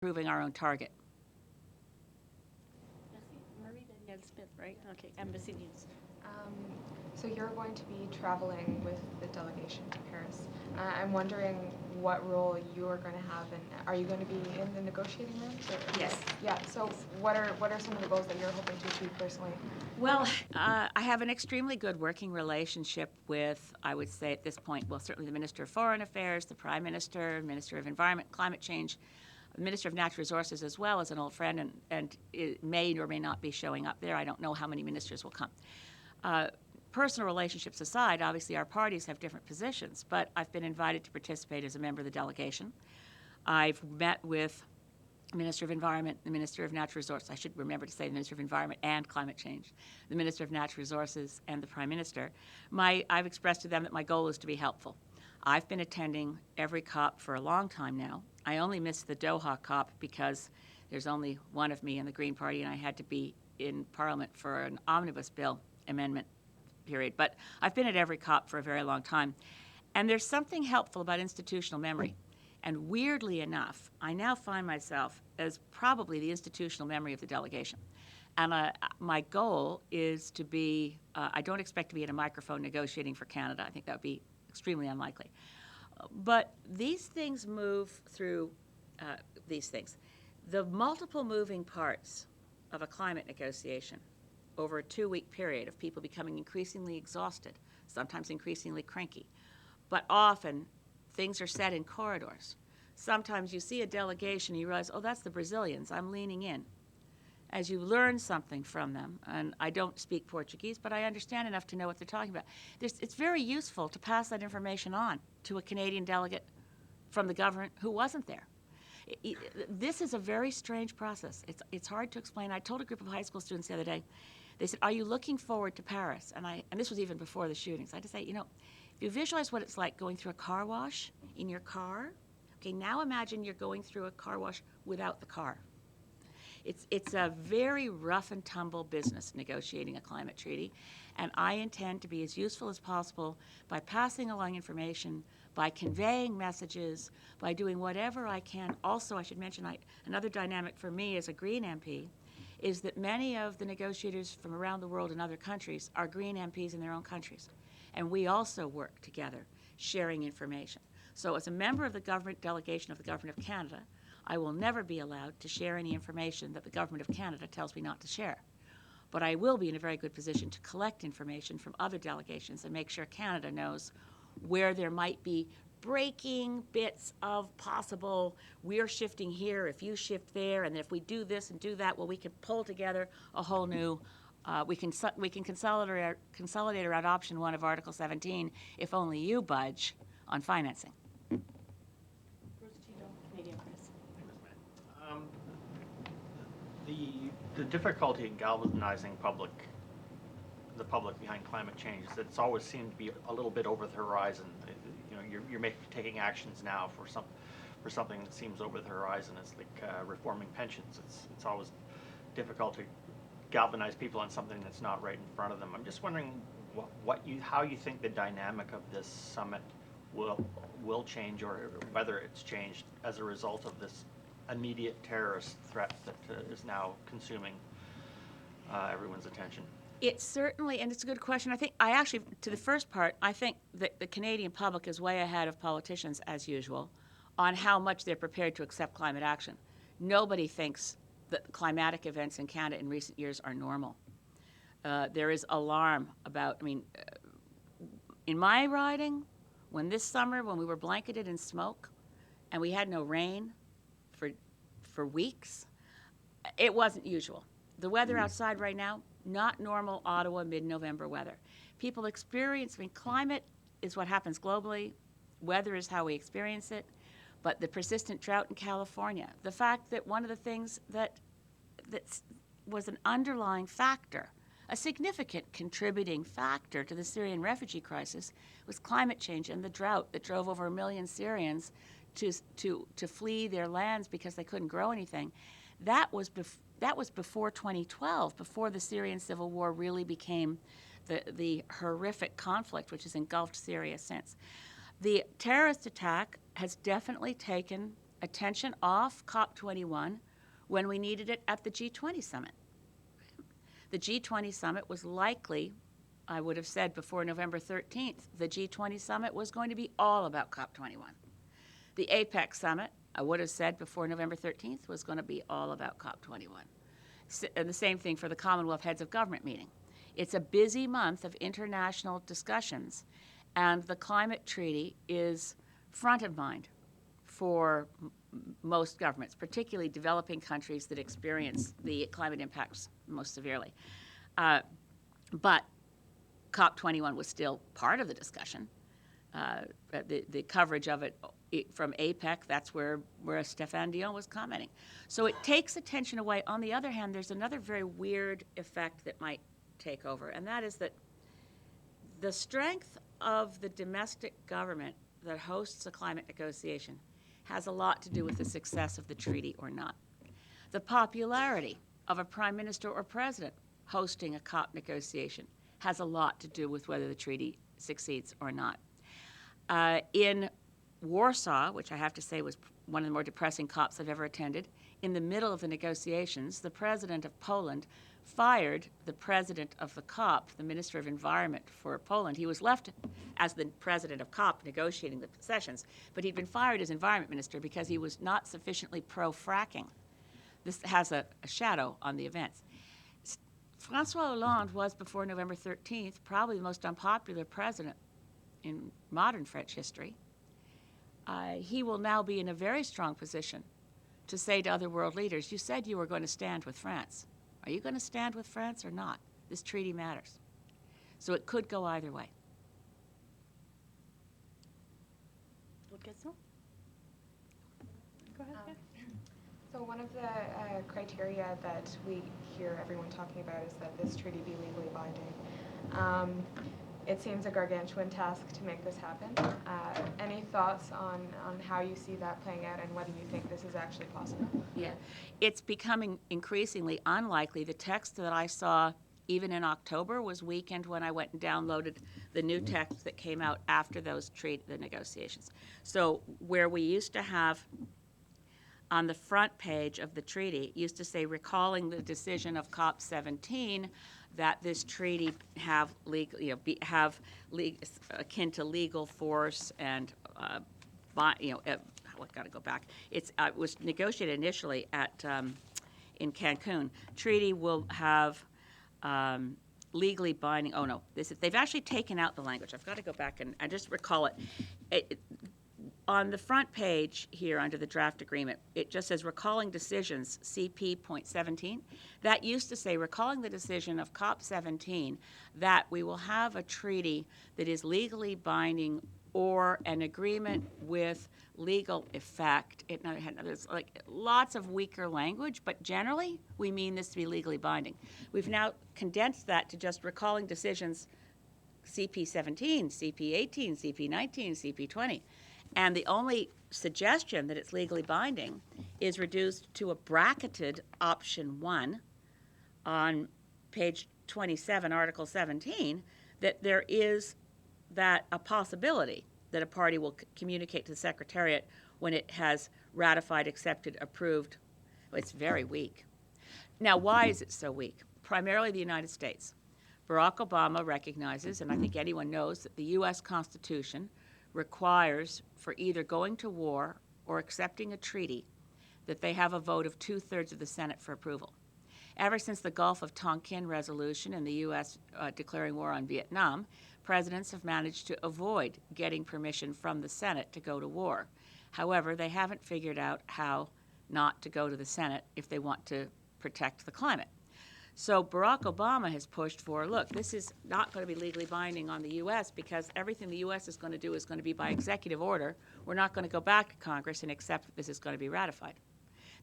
improving our own target. Marie-Danielle Smith, right? Okay, Embassy News. Um, so you're going to be traveling with the delegation to Paris. I'm wondering what role you are going to have, and are you going to be in the negotiating rooms? Yes. Yeah. So what are some of the goals that you're hoping to achieve personally? Well, I have an extremely good working relationship with, I would say at this point, well, certainly the Minister of Foreign Affairs, the Prime Minister, Minister of Environment, Climate Change, the Minister of Natural Resources as well as an old friend, and it may or may not be showing up there. I don't know how many ministers will come. Personal relationships aside, obviously our parties have different positions, but I've been invited to participate as a member of the delegation. I've met with the Minister of Environment, the Minister of Natural Resources. I should remember to say the Minister of Environment and Climate Change, the Minister of Natural Resources, and the Prime Minister. I've expressed to them that my goal is to be helpful. I've been attending every COP for a long time now. I only missed the Doha COP because there's only one of me in the Green Party, and I had to be in Parliament for an omnibus bill amendment period. But I've been at every COP for a very long time. And there's something helpful about institutional memory. And weirdly enough, I now find myself as probably the institutional memory of the delegation. And my goal is to be, I don't expect to be at a microphone negotiating for Canada. I think that would be extremely unlikely. But these things move through these things. The multiple moving parts of a climate negotiation over a 2-week period of people becoming increasingly exhausted, sometimes increasingly cranky, but often things are set in corridors. Sometimes you see a delegation and you realize, oh, that's the Brazilians, I'm leaning in. As you learn something from them, and I don't speak Portuguese, but I understand enough to know what they're talking about. It's very useful to pass that information on to a Canadian delegate from the government who wasn't there. This is a very strange process. It's hard to explain. I told a group of high school students the other day, they said, are you looking forward to Paris? And this was even before the shootings. I had to say, if you visualize what it's like going through a car wash in your car, okay, now imagine you're going through a car wash without the car. It's a very rough and tumble business negotiating a climate treaty, and I intend to be as useful as possible by passing along information, by conveying messages, by doing whatever I can. Also, I should mention another dynamic for me as a Green MP is that many of the negotiators from around the world in other countries are Green MPs in their own countries, and we also work together, sharing information. So as a member of the government delegation of the Government of Canada, I will never be allowed to share any information that the Government of Canada tells me not to share. But I will be in a very good position to collect information from other delegations and make sure Canada knows where there might be breaking bits of possible, we're shifting here, if you shift there, and if we do this and do that, well, we can pull together a whole new, we can consolidate around option 1 of Article 17 if only you budge on financing. Canadian Press. The difficulty in galvanizing the public behind climate change is that it's always seemed to be a little bit over the horizon. You're taking actions now for something that seems over the horizon. It's like reforming pensions. It's always difficult to galvanize people on something that's not right in front of them. I'm just wondering how you think the dynamic of this summit will change, or whether it's changed as a result of this immediate terrorist threat that is now consuming everyone's attention. It's certainly, and it's a good question. To the first part, I think that the Canadian public is way ahead of politicians, as usual, on how much they're prepared to accept climate action. Nobody thinks that climatic events in Canada in recent years are normal. There is alarm about, in my riding, this summer, when we were blanketed in smoke and we had no rain for weeks, it wasn't usual. The weather outside right now, not normal Ottawa mid-November weather. People experience, climate is what happens globally, weather is how we experience it, but the persistent drought in California, the fact that one of the things that was an underlying factor, a significant contributing factor to the Syrian refugee crisis was climate change and the drought that drove over 1 million Syrians to flee their lands because they couldn't grow anything. That was before 2012, before the Syrian civil war really became the horrific conflict which has engulfed Syria since. The terrorist attack has definitely taken attention off COP21 when we needed it at the G20 summit. The G20 summit was likely, I would have said before November 13th, the G20 summit was going to be all about COP21. The APEC summit, I would have said before November 13th, was going to be all about COP21. And the same thing for the Commonwealth Heads of Government meeting. It's a busy month of international discussions, and the climate treaty is front of mind for most governments, particularly developing countries that experience the climate impacts most severely. But COP21 was still part of the discussion. The coverage of it from APEC, that's where Stéphane Dion was commenting. So it takes attention away. On the other hand, there's another very weird effect that might take over, and that is that the strength of the domestic government that hosts a climate negotiation has a lot to do with the success of the treaty or not. The popularity of a prime minister or president hosting a COP negotiation has a lot to do with whether the treaty succeeds or not. In Warsaw, which I have to say was one of the more depressing COPs I've ever attended, in the middle of the negotiations, the president of Poland fired the president of the COP, the Minister of Environment for Poland. He was left as the president of COP negotiating the sessions, but he'd been fired as environment minister because he was not sufficiently pro-fracking. This has a shadow on the events. François Hollande was, before November 13th, probably the most unpopular president in modern French history. He will now be in a very strong position to say to other world leaders, you said you were going to stand with France. Are you going to stand with France or not? This treaty matters. So it could go either way. Autre question? Go ahead. So one of the criteria that we hear everyone talking about is that this treaty be legally binding. It seems a gargantuan task to make this happen. Any thoughts on how you see that playing out and whether you think this is actually possible? Yeah, it's becoming increasingly unlikely. The text that I saw even in October was weakened when I went and downloaded the new text that came out after those the negotiations. So where we used to have on the front page of the treaty, it used to say recalling the decision of COP17 that this treaty have legal, akin to legal force and, got to go back. It was negotiated initially at in Cancun. Treaty will have legally binding. Oh no, they've actually taken out the language. I've got to go back and just recall it. On the front page here under the draft agreement, it just says recalling decisions, CP.17. That used to say recalling the decision of COP17 that we will have a treaty that is legally binding or an agreement with legal effect. There's like lots of weaker language, but generally we mean this to be legally binding. We've now condensed that to just recalling decisions CP17, CP18, CP19, CP20. And the only suggestion that it's legally binding is reduced to a bracketed option 1 on page 27, Article 17, that there is a possibility that a party will communicate to the Secretariat when it has ratified, accepted, approved. It's very weak. Now, why is it so weak? Primarily the United States. Barack Obama recognizes, and I think anyone knows, that the U.S. Constitution requires for either going to war or accepting a treaty that they have a vote of 2/3 of the Senate for approval. Ever since the Gulf of Tonkin resolution and the U.S. Declaring war on Vietnam, presidents have managed to avoid getting permission from the Senate to go to war. However, they haven't figured out how not to go to the Senate if they want to protect the climate. So Barack Obama has pushed for, look, this is not going to be legally binding on the U.S. because everything the U.S. is going to do is going to be by executive order. We're not going to go back to Congress and accept that this is going to be ratified.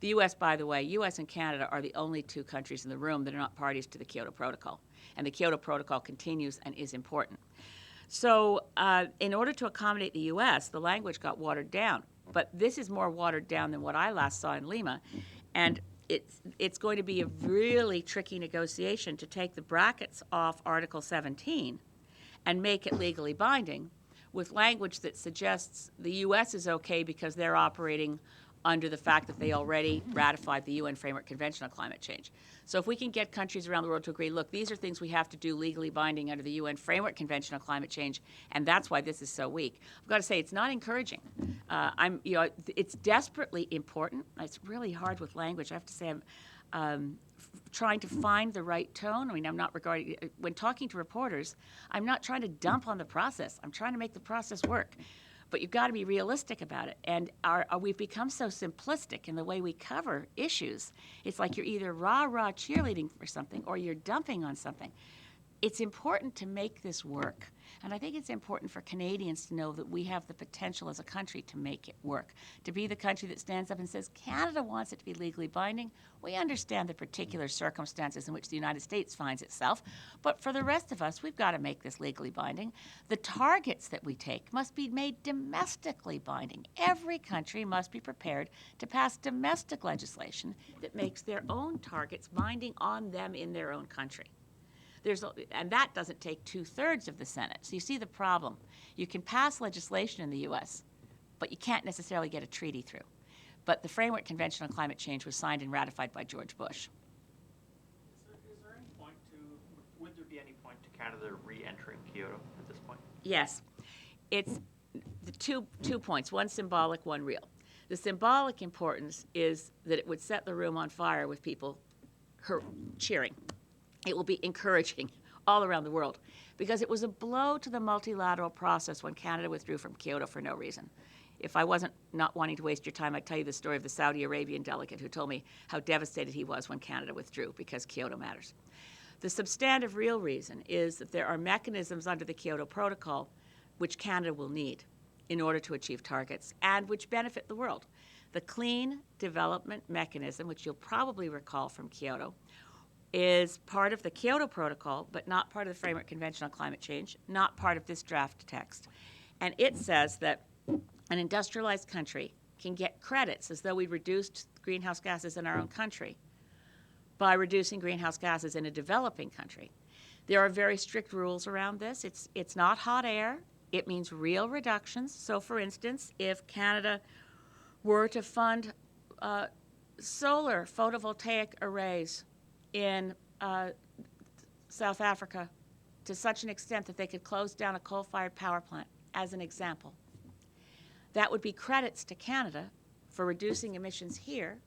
The U.S., by the way, U.S. and Canada are the only two countries in the room that are not parties to the Kyoto Protocol. And the Kyoto Protocol continues and is important. So in order to accommodate the U.S., the language got watered down. But this is more watered down than what I last saw in Lima. And it's going to be a really tricky negotiation to take the brackets off Article 17 and make it legally binding with language that suggests the U.S. is okay because they're operating under the fact that they already ratified the UN Framework Convention on Climate Change. So if we can get countries around the world to agree, look, these are things we have to do legally binding under the UN Framework Convention on Climate Change, and that's why this is so weak. I've got to say, it's not encouraging. It's desperately important. It's really hard with language. I have to say, I'm trying to find the right tone. I mean, I'm not regarding, when talking to reporters, I'm not trying to dump on the process. I'm trying to make the process work. But you've got to be realistic about it. And we've become so simplistic in the way we cover issues. It's like you're either rah-rah cheerleading for something or you're dumping on something. It's important to make this work. And I think it's important for Canadians to know that we have the potential as a country to make it work, to be the country that stands up and says, Canada wants it to be legally binding. We understand the particular circumstances in which the United States finds itself, but for the rest of us, we've got to make this legally binding. The targets that we take must be made domestically binding. Every country must be prepared to pass domestic legislation that makes their own targets binding on them in their own country. And that doesn't take 2/3 of the Senate. So you see the problem. You can pass legislation in the U.S., but you can't necessarily get a treaty through. But the Framework Convention on Climate Change was signed and ratified by George Bush. Is there any point would there be any point to Canada re-entering Kyoto at this point? Yes. It's the two points, one symbolic, one real. The symbolic importance is that it would set the room on fire with people cheering. It will be encouraging all around the world because it was a blow to the multilateral process when Canada withdrew from Kyoto for no reason. If I wasn't not wanting to waste your time, I'd tell you the story of the Saudi Arabian delegate who told me how devastated he was when Canada withdrew because Kyoto matters. The substantive real reason is that there are mechanisms under the Kyoto Protocol which Canada will need in order to achieve targets and which benefit the world. The Clean Development Mechanism, which you'll probably recall from Kyoto, is part of the Kyoto Protocol, but not part of the Framework Convention on Climate Change, not part of this draft text. And it says that an industrialized country can get credits as though we reduced greenhouse gases in our own country by reducing greenhouse gases in a developing country. There are very strict rules around this. It's not hot air. It means real reductions. So, for instance, if Canada were to fund solar photovoltaic arrays in South Africa to such an extent that they could close down a coal-fired power plant, as an example. That would be credits to Canada for reducing emissions here.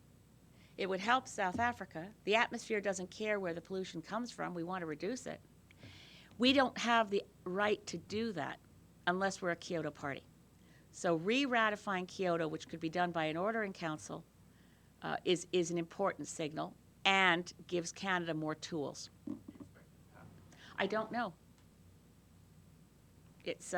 It would help South Africa. The atmosphere doesn't care where the pollution comes from. We want to reduce it. We don't have the right to do that unless we're a Kyoto party. So re-ratifying Kyoto, which could be done by an order in council, is an important signal and gives Canada more tools. I don't know. It's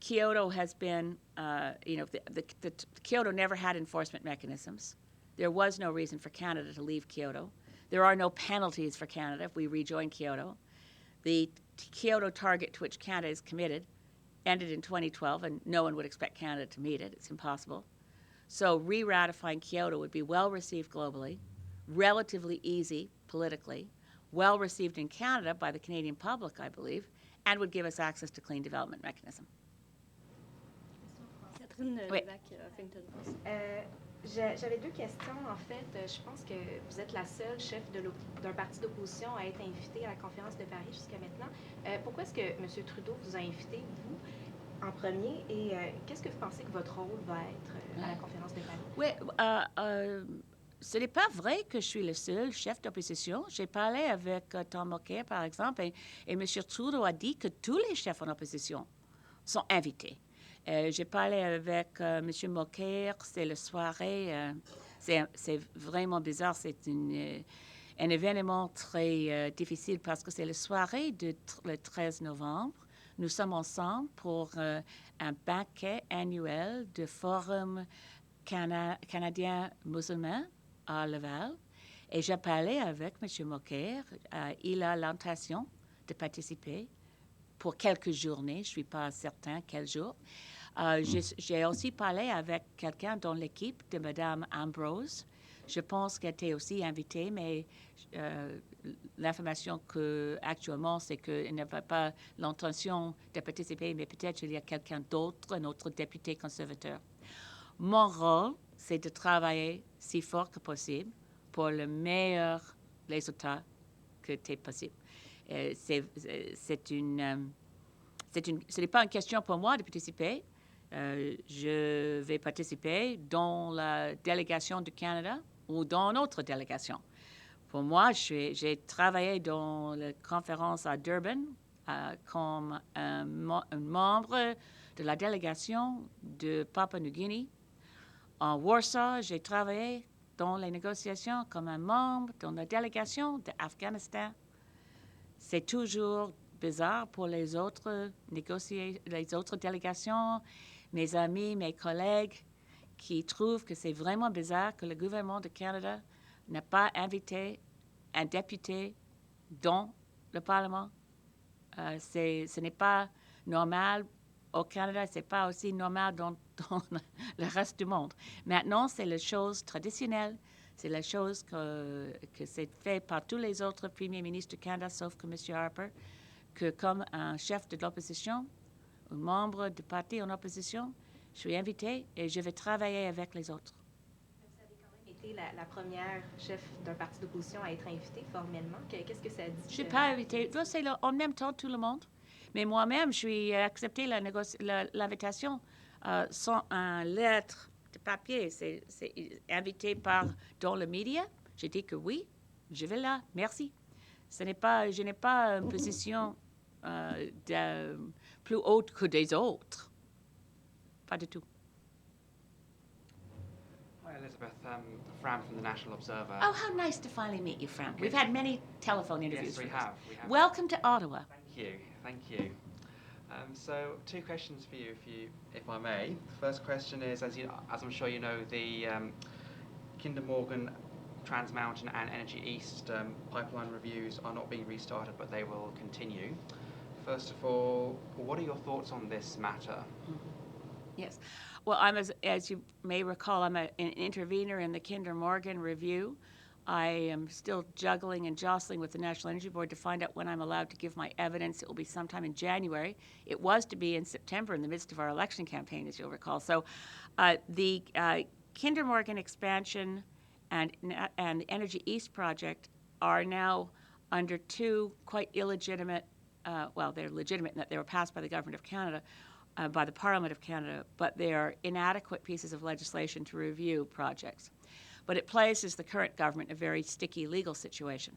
Kyoto has been, the Kyoto never had enforcement mechanisms. There was no reason for Canada to leave Kyoto. There are no penalties for Canada if we rejoin Kyoto. The Kyoto target to which Canada is committed ended in 2012, and no one would expect Canada to meet it. It's impossible. So re-ratifying Kyoto would be well received globally, relatively easy politically, well received in Canada by the Canadian public, I believe, and would give us access to clean development mechanism. Catherine Oui. Levac a fait une réponse. J'avais deux questions. En fait, je pense que vous êtes la seule chef d'un parti d'opposition à être invitée à la conférence de Paris jusqu'à maintenant. Pourquoi est-ce que M. Trudeau vous a invité, vous, en premier, et qu'est-ce que vous pensez que votre rôle va être à la conférence de Paris? Oui, ce n'est pas vrai que je suis le seul chef d'opposition. J'ai parlé avec Tom Mulcair, par exemple, et M. Trudeau a dit que tous les chefs en opposition sont invités. J'ai parlé avec M. Mulcair, c'est la soirée, c'est vraiment bizarre, c'est un événement très difficile parce que c'est la soirée le 13 novembre. Nous sommes ensemble pour un banquet annuel du Forum canadien musulman à Laval. Et j'ai parlé avec M. Mulcair. Il a l'intention de participer pour quelques journées. Je ne suis pas certain quel jour. J'ai aussi parlé avec quelqu'un dans l'équipe de Mme Ambrose. Je pense qu'elle était aussi invitée, mais l'information actuellement, c'est qu'elle n'avait pas l'intention de participer, mais peut-être qu'il y a quelqu'un d'autre, un autre député conservateur. Mon rôle, c'est de travailler si fort que possible pour le meilleur résultat que c'est possible. Ce n'est pas une question pour moi de participer. Je vais participer dans la délégation du Canada ou dans notre délégation. Pour moi, j'ai travaillé dans la conférence à Durban comme un membre de la délégation de Papua-Nouvelle-Guinée. En Warsaw, j'ai travaillé dans les négociations comme un membre dans la délégation d'Afghanistan. C'est toujours bizarre pour les autres délégations, mes amis, mes collègues, qui trouvent que c'est vraiment bizarre que le gouvernement du Canada n'a pas invité un député dans le Parlement. Ce n'est pas normal au Canada, ce n'est pas aussi normal dans le reste du monde. Maintenant, c'est la chose traditionnelle, c'est la chose que c'est fait par tous les autres premiers ministres du Canada, sauf que M. Harper, que comme un chef de l'opposition, un membre du parti en opposition, je suis invitée et je vais travailler avec les autres. Vous avez quand même été la première chef d'un parti d'opposition à être invitée formellement. Qu'est-ce que ça dit? Je ne suis pas invitée. C'est en même temps tout le monde. Mais moi-même, je suis accepté l'invitation sans une lettre de papier. C'est invité dans le média. J'ai dit que oui, je vais là. Merci. Je n'ai pas une position plus haute que des autres. Pas du tout. Hi, Elizabeth. Fran from the National Observer. Oh, how nice to finally meet you, Frank. We've had many telephone interviews. Yes, we have. We have. Welcome to Ottawa. Thank you. Thank you. So, two questions for you, if I may. The first question is, as I'm sure you know, the Kinder Morgan Trans Mountain and Energy East pipeline reviews are not being restarted, but they will continue. First of all, what are your thoughts on this matter? Yes. Well, as you may recall, I'm an intervener in the Kinder Morgan review. I am still juggling and jostling with the National Energy Board to find out when I'm allowed to give my evidence. It will be sometime in January. It was to be in September in the midst of our election campaign, as you'll recall. So the Kinder Morgan expansion and the Energy East project are now under two quite illegitimate, they're legitimate in that they were passed by the Government of Canada, by the Parliament of Canada, but they are inadequate pieces of legislation to review projects. But it places the current government in a very sticky legal situation.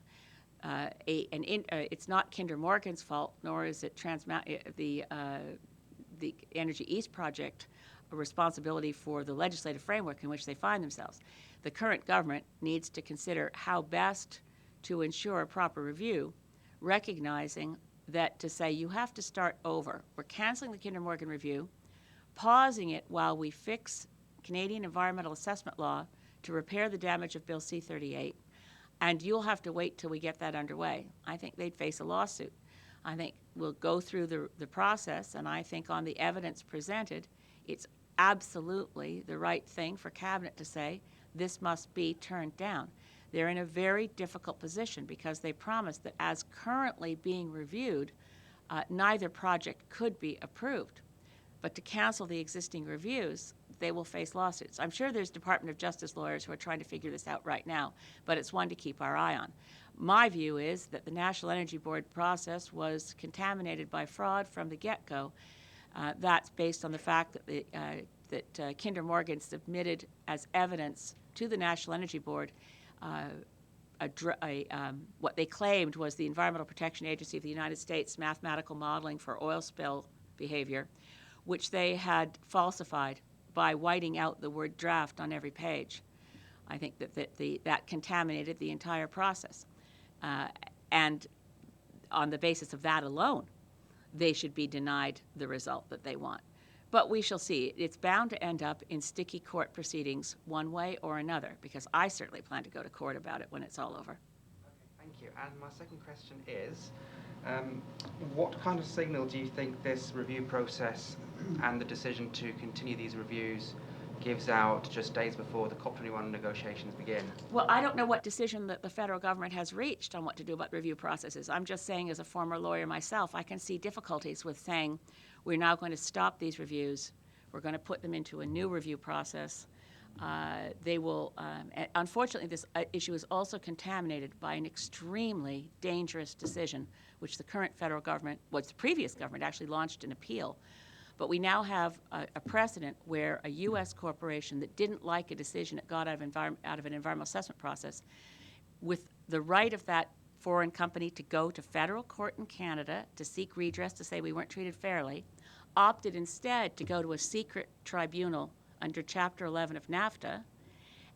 It's not Kinder Morgan's fault, nor is it the Energy East project a responsibility for the legislative framework in which they find themselves. The current government needs to consider how best to ensure a proper review, recognizing that to say you have to start over. We're canceling the Kinder Morgan review, pausing it while we fix Canadian environmental assessment law to repair the damage of Bill C-38, and you'll have to wait till we get that underway. I think they'd face a lawsuit. I think we'll go through the process, and I think on the evidence presented, it's absolutely the right thing for Cabinet to say this must be turned down. They're in a very difficult position because they promised that as currently being reviewed, neither project could be approved. But to cancel the existing reviews, they will face lawsuits. I'm sure there's Department of Justice lawyers who are trying to figure this out right now, but it's one to keep our eye on. My view is that the National Energy Board process was contaminated by fraud from the get-go. That's based on the fact that Kinder Morgan submitted as evidence to the National Energy Board what they claimed was the Environmental Protection Agency of the United States mathematical modeling for oil spill behavior, which they had falsified by whiting out the word draft on every page. I think that contaminated the entire process. And on the basis of that alone, they should be denied the result that they want. But we shall see. It's bound to end up in sticky court proceedings one way or another, because I certainly plan to go to court about it when it's all over. Okay, thank you. And my second question is, what kind of signal do you think this review process and the decision to continue these reviews gives out just days before the COP21 negotiations begin? Well, I don't know what decision that the federal government has reached on what to do about review processes. I'm just saying, as a former lawyer myself, I can see difficulties with saying we're now going to stop these reviews We're going to put them into a new review process. They will, unfortunately, this issue is also contaminated by an extremely dangerous decision, which the current federal government, the previous government actually launched an appeal. But we now have a precedent where a U.S. corporation that didn't like a decision it got out of an environmental assessment process, with the right of that foreign company to go to federal court in Canada to seek redress to say we weren't treated fairly, opted instead to go to a secret tribunal under Chapter 11 of NAFTA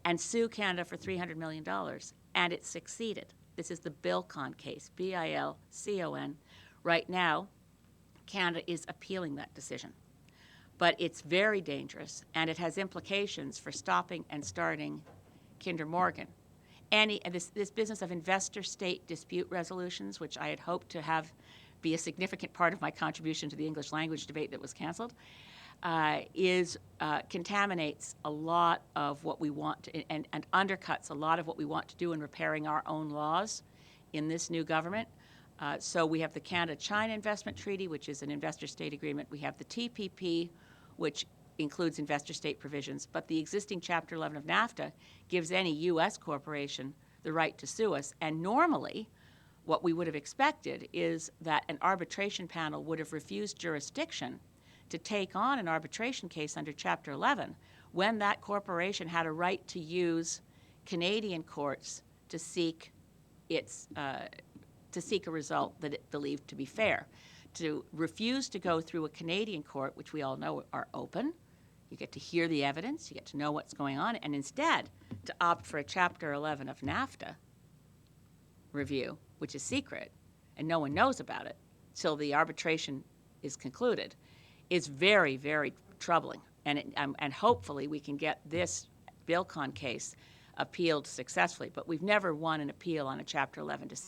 and sue Canada for $300 million. And it succeeded. This is the Bilcon case, B-I-L-C-O-N. Right now, Canada is appealing that decision. But it's very dangerous, and it has implications for stopping and starting Kinder Morgan. This business of investor-state dispute resolutions, which I had hoped to have be a significant part of my contribution to the English language debate that was canceled, contaminates a lot of what we want to, and undercuts a lot of what we want to do in repairing our own laws in this new government. So we have the Canada-China Investment Treaty, which is an investor-state agreement. We have the TPP, which includes investor-state provisions. But the existing Chapter 11 of NAFTA gives any U.S. corporation the right to sue us. And normally, what we would have expected is that an arbitration panel would have refused jurisdiction to take on an arbitration case under Chapter 11 when that corporation had a right to use Canadian courts to seek a result that it believed to be fair. To refuse to go through a Canadian court, which we all know are open, you get to hear the evidence, you get to know what's going on, and instead to opt for a Chapter 11 of NAFTA review, which is secret, and no one knows about it till the arbitration is concluded, is very, very troubling. And hopefully we can get this Bilcon case appealed successfully. But we've never won an appeal on a Chapter 11 decision.